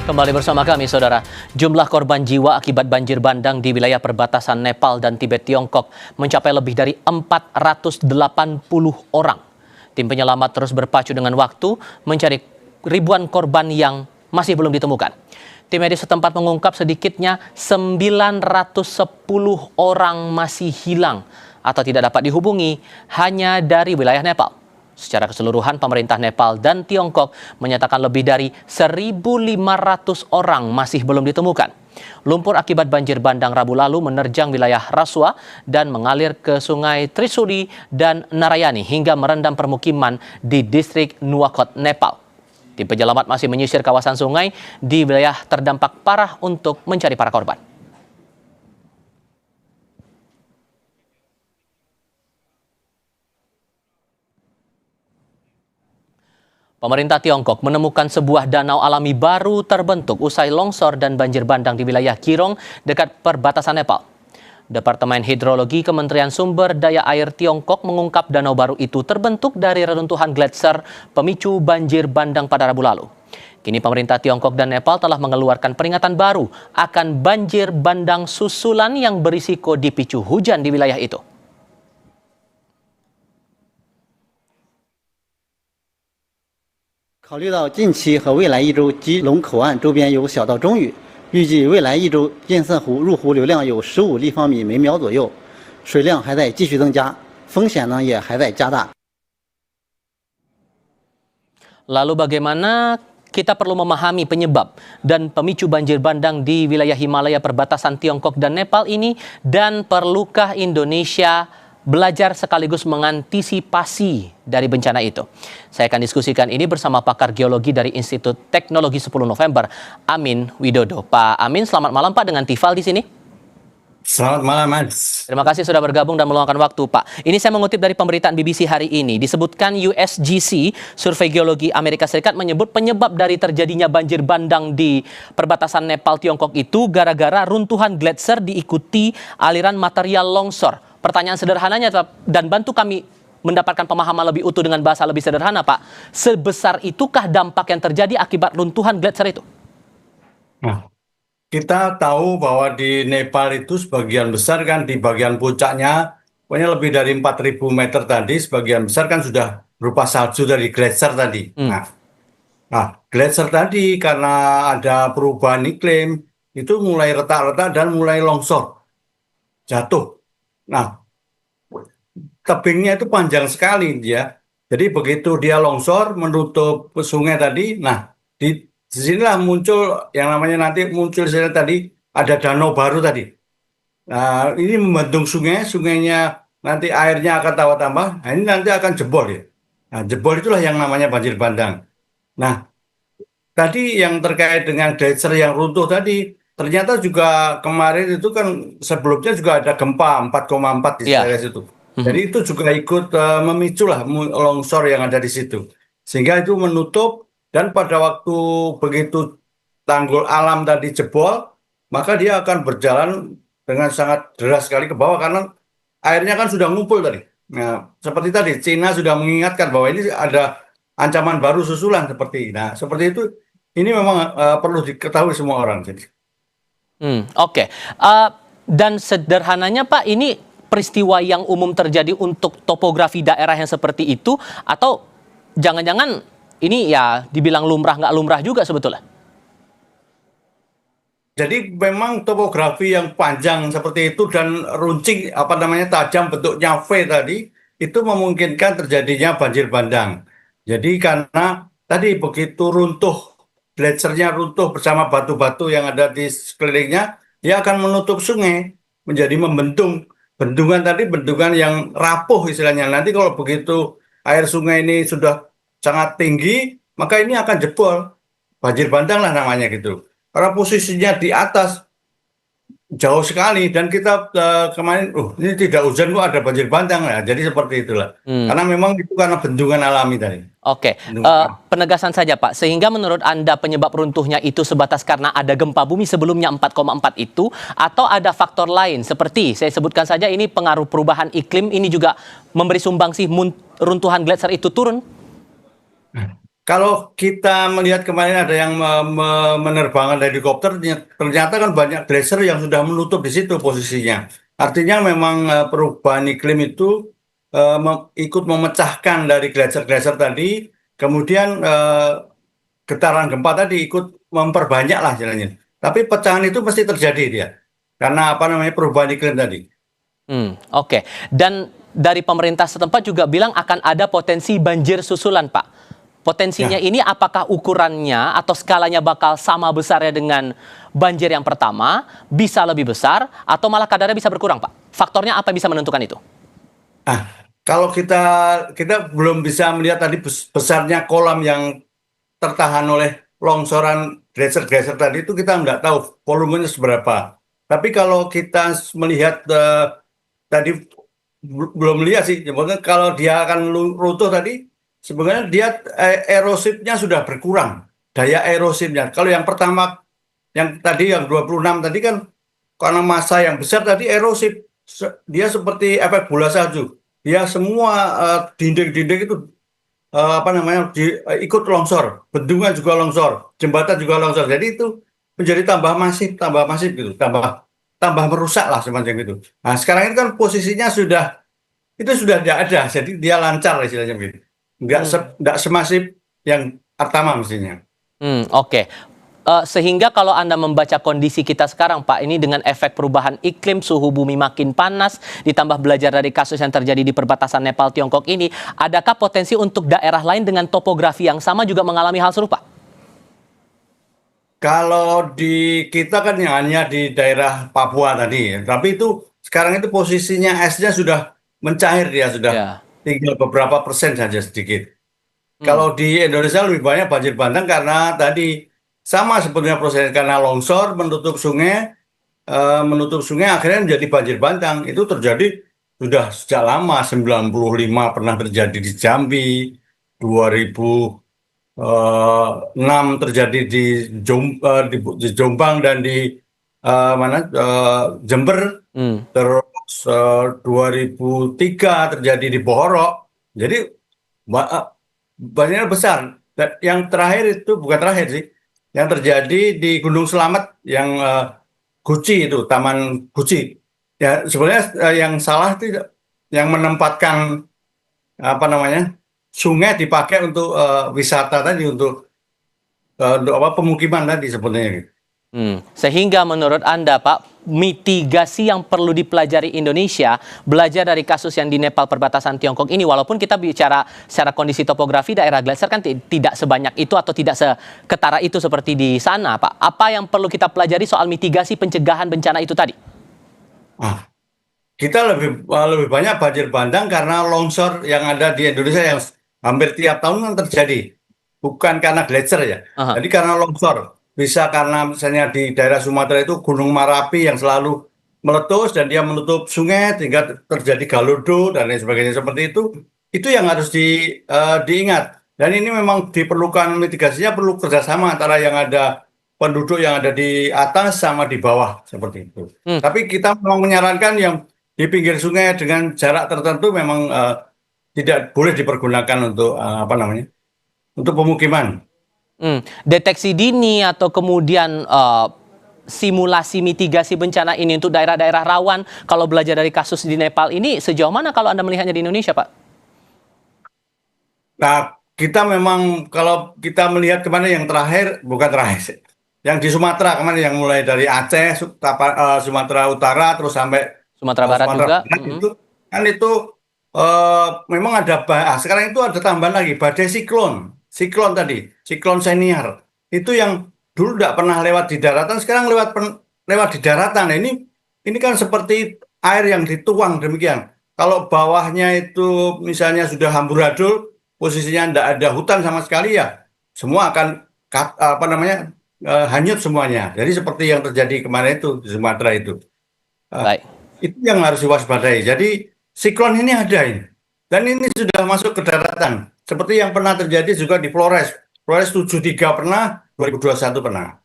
Kembali bersama kami, Saudara. Jumlah korban jiwa akibat banjir bandang di wilayah perbatasan Nepal dan Tibet, Tiongkok mencapai lebih dari 480 orang. Tim penyelamat terus berpacu dengan waktu mencari ribuan korban yang masih belum ditemukan. Tim medis setempat mengungkap sedikitnya 910 orang masih hilang atau tidak dapat dihubungi hanya dari wilayah Nepal. Secara keseluruhan, pemerintah Nepal dan Tiongkok menyatakan lebih dari 1.500 orang masih belum ditemukan. Lumpur akibat banjir bandang Rabu lalu menerjang wilayah Raswa dan mengalir ke sungai Trisuli dan Narayani hingga merendam permukiman di distrik Nuwakot, Nepal. Tim penyelamat masih menyisir kawasan sungai di wilayah terdampak parah untuk mencari para korban. Pemerintah Tiongkok menemukan sebuah danau alami baru terbentuk usai longsor dan banjir bandang di wilayah Kirong dekat perbatasan Nepal. Departemen Hidrologi Kementerian Sumber Daya Air Tiongkok mengungkap danau baru itu terbentuk dari reruntuhan gletser pemicu banjir bandang pada Rabu lalu. Kini pemerintah Tiongkok dan Nepal telah mengeluarkan peringatan baru akan banjir bandang susulan yang berisiko dipicu hujan di wilayah itu. 考虑到近期和未来一周基隆口岸周边有小到中雨，预计未来一周堰塞湖入湖流量有15立方米每秒左右，水量还在继续增加，风险呢也还在加大。 Lalu bagaimana kita perlu memahami penyebab dan pemicu banjir bandang di wilayah Himalaya perbatasan Tiongkok dan Nepal ini, dan perlukah Indonesia belajar sekaligus mengantisipasi dari bencana itu? Saya akan diskusikan ini bersama pakar geologi dari Institut Teknologi 10 November, Amin Widodo. Pak Amin, selamat malam Pak, dengan Tifal di sini. Selamat malam, Mas. Terima kasih sudah bergabung dan meluangkan waktu, Pak. Ini saya mengutip dari pemberitaan BBC hari ini. Disebutkan USGC, Survei Geologi Amerika Serikat, menyebut penyebab dari terjadinya banjir bandang di perbatasan Nepal Tiongkok itu gara-gara runtuhan gletser diikuti aliran material longsor. Pertanyaan sederhananya, dan bantu kami mendapatkan pemahaman lebih utuh dengan bahasa lebih sederhana, Pak. Sebesar itukah dampak yang terjadi akibat runtuhan gletser itu? Nah, kita tahu bahwa di Nepal itu sebagian besar kan di bagian puncaknya, pokoknya lebih dari 4.000 meter tadi, sebagian besar kan sudah berupa salju dari gletser tadi. Nah, gletser tadi karena ada perubahan iklim, itu mulai retak-retak dan mulai longsor, jatuh. Nah, tebingnya itu panjang sekali ya. Jadi begitu dia longsor menutup sungai tadi, nah di sinilah muncul yang namanya nanti muncul tadi ada danau baru tadi. Nah, ini membendung sungai, sungainya nanti airnya akan tambah-tambah. Nah, ini nanti akan jebol ya. Nah, jebol itulah yang namanya banjir bandang. Nah, tadi yang terkait dengan gletser yang runtuh tadi, ternyata juga kemarin itu kan sebelumnya juga ada gempa 4,4 di daerah situ. Jadi itu juga ikut memicu lah longsor yang ada di situ. Sehingga itu menutup, dan pada waktu begitu tanggul alam tadi jebol, maka dia akan berjalan dengan sangat deras sekali ke bawah karena airnya kan sudah ngumpul tadi. Nah, seperti tadi Cina sudah mengingatkan bahwa ini ada ancaman baru susulan seperti ini. Nah, seperti itu ini memang perlu diketahui semua orang. Jadi. Oke. Dan sederhananya Pak, ini peristiwa yang umum terjadi untuk topografi daerah yang seperti itu, atau jangan-jangan ini ya dibilang lumrah nggak lumrah juga sebetulnya? Jadi memang topografi yang panjang seperti itu dan runcing tajam bentuknya V tadi itu memungkinkan terjadinya banjir bandang. Jadi karena tadi begitu runtuh, gletsernya runtuh bersama batu-batu yang ada di sekelilingnya, dia akan menutup sungai menjadi membendung. Bendungan tadi bendungan yang rapuh istilahnya. Nanti kalau begitu air sungai ini sudah sangat tinggi, maka ini akan jebol. Banjir bandang lah namanya gitu. Karena posisinya di atas jauh sekali, dan kita kemarin, ini tidak hujan kok ada banjir bandang. Nah, jadi seperti itulah. Karena memang itu karena bendungan alami tadi. Oke, penegasan saja Pak, sehingga menurut Anda penyebab runtuhnya itu sebatas karena ada gempa bumi sebelumnya 4,4 itu, atau ada faktor lain seperti saya sebutkan saja ini pengaruh perubahan iklim ini juga memberi sumbangsih runtuhan gletser itu turun? Kalau kita melihat kemarin ada yang menerbangkan helikopter, ternyata kan banyak glacier yang sudah menutup di situ posisinya. Artinya memang perubahan iklim itu ikut memecahkan dari glacier-glacier tadi, kemudian getaran gempa tadi ikut memperbanyak lah jalannya. Tapi pecahan itu pasti terjadi dia, karena apa namanya perubahan iklim tadi. Oke. Dan dari pemerintah setempat juga bilang akan ada potensi banjir susulan, Pak. Potensinya Ya. ini apakah ukurannya atau skalanya bakal sama besarnya dengan banjir yang pertama, bisa lebih besar, atau malah kadarnya bisa berkurang, Pak? Faktornya apa yang bisa menentukan itu? Ah, kalau kita belum bisa melihat tadi besarnya kolam yang tertahan oleh longsoran glacier-glacier tadi itu kita nggak tahu volumenya seberapa. Tapi kalau kita melihat tadi belum lihat sih, sebenarnya kalau dia akan runtuh tadi, sebenarnya dia erosifnya sudah berkurang, daya erosifnya. Kalau yang pertama, yang tadi yang 26 tadi kan karena massa yang besar tadi erosif, dia seperti efek bola salju. Dia semua dinding-dinding itu apa namanya ikut longsor, bendungan juga longsor, jembatan juga longsor. Jadi itu menjadi tambah masif gitu, tambah merusak lah semacam itu. Nah sekarang ini kan posisinya sudah tidak ada, jadi dia lancar istilahnya gitu. Nggak semasif yang pertama mestinya. Oke. Sehingga kalau Anda membaca kondisi kita sekarang, Pak, ini dengan efek perubahan iklim, suhu bumi makin panas, ditambah belajar dari kasus yang terjadi di perbatasan Nepal Tiongkok ini, adakah potensi untuk daerah lain dengan topografi yang sama juga mengalami hal serupa? Kalau di kita kan yang hanya di daerah Papua tadi, tapi itu sekarang itu posisinya esnya sudah mencair, dia sudah Ya. tinggal beberapa persen saja sedikit. Hmm. Kalau di Indonesia lebih banyak banjir bandang karena tadi sama sebetulnya prosesnya, karena longsor menutup sungai akhirnya menjadi banjir bandang. Itu terjadi sudah sejak lama, 95 pernah terjadi di Jambi, 2006 terjadi di Jombang dan di Jember, Hmm. terus 2003 terjadi di Bohorok. Jadi banjirnya besar. Dan yang terakhir itu bukan terakhir sih, yang terjadi di Gunung Selamet yang Guci itu, Taman Guci. Ya sebenarnya yang salah itu yang menempatkan apa namanya sungai dipakai untuk wisata tadi, untuk apa pemukiman tadi sebenarnya gitu. Sehingga menurut Anda, Pak, mitigasi yang perlu dipelajari Indonesia, belajar dari kasus yang di Nepal perbatasan Tiongkok ini, walaupun kita bicara secara kondisi topografi daerah glacier kan tidak sebanyak itu atau tidak seketara itu seperti di sana, Pak. Apa yang perlu kita pelajari soal mitigasi pencegahan bencana itu tadi? Ah, kita lebih banyak banjir bandang karena longsor yang ada di Indonesia yang hampir tiap tahun kan terjadi. Bukan karena glacier ya. Aha. Jadi karena longsor. Bisa karena misalnya di daerah Sumatera itu Gunung Merapi yang selalu meletus dan dia menutup sungai sehingga terjadi galodo dan lain sebagainya seperti itu. Itu yang harus diingat. Dan ini memang diperlukan mitigasinya, perlu kerjasama antara yang ada penduduk yang ada di atas sama di bawah seperti itu. Tapi kita memang menyarankan yang di pinggir sungai dengan jarak tertentu memang tidak boleh dipergunakan untuk apa namanya, untuk pemukiman. Deteksi dini atau kemudian simulasi mitigasi bencana ini untuk daerah-daerah rawan, kalau belajar dari kasus di Nepal ini, sejauh mana kalau Anda melihatnya di Indonesia, Pak? Nah, kita memang kalau kita melihat kemana yang terakhir, bukan terakhir sih, yang di Sumatera kemarin yang mulai dari Aceh, Sumatera Utara terus sampai Sumatera Barat Sumatera juga? Barat itu kan itu memang ada sekarang itu ada tambahan lagi badai siklon tadi, siklon senior itu yang dulu tidak pernah lewat di daratan, sekarang lewat di daratan. Nah, ini kan seperti air yang dituang demikian. Kalau bawahnya itu misalnya sudah amburadul, posisinya tidak ada hutan sama sekali ya, semua akan apa namanya hanyut semuanya. Jadi seperti yang terjadi kemarin itu di Sumatera itu. Baik. Itu yang harus diwaspadai. Jadi siklon ini ada ini. Dan ini sudah masuk ke daratan. Seperti yang pernah terjadi juga di Flores. Flores 73 pernah, 2021 pernah.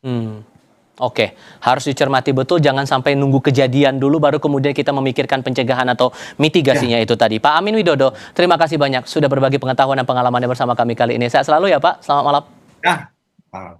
Oke, harus dicermati betul, jangan sampai nunggu kejadian dulu baru kemudian kita memikirkan pencegahan atau mitigasinya itu tadi. Pak Amin Widodo, terima kasih banyak sudah berbagi pengetahuan dan pengalamannya bersama kami kali ini. Sehat selalu ya Pak, selamat malam. Ya.